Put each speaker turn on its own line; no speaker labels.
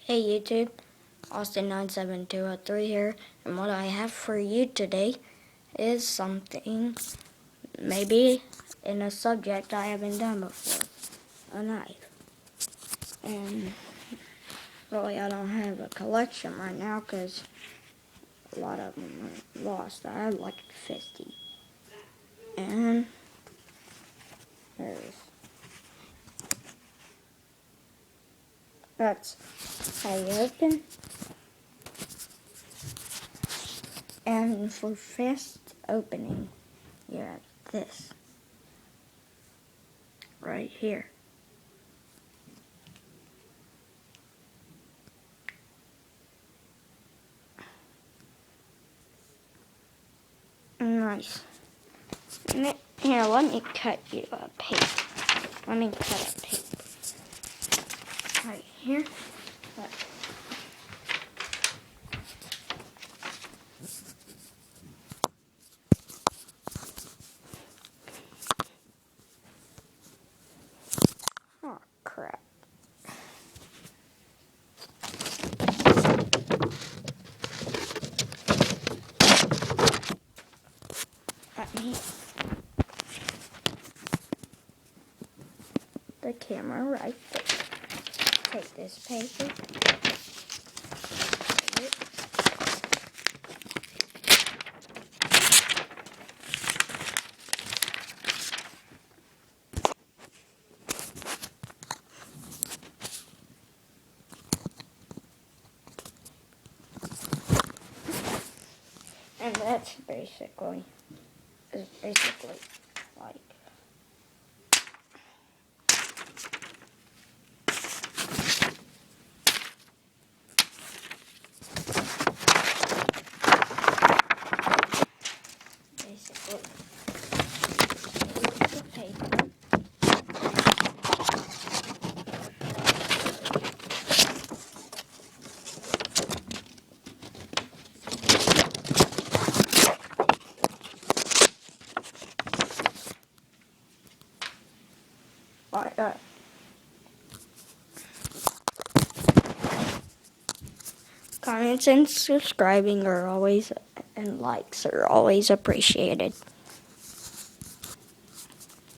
Hey YouTube, Austin97203 here, and what I have for you today is something maybe in a subject I haven't done before, a knife. And really I don't have a collection right now because a lot of them are lost. I have like 50. And that's how you open. And for fast opening, you have this right here. Nice. Here, let me cut you a paper. Let me cut a paper. Right here. Look. Oh, crap. Let me the camera right there. Take this paper. And that's basically like the paper. Like that. Comments and subscribing are always, and likes are always appreciated.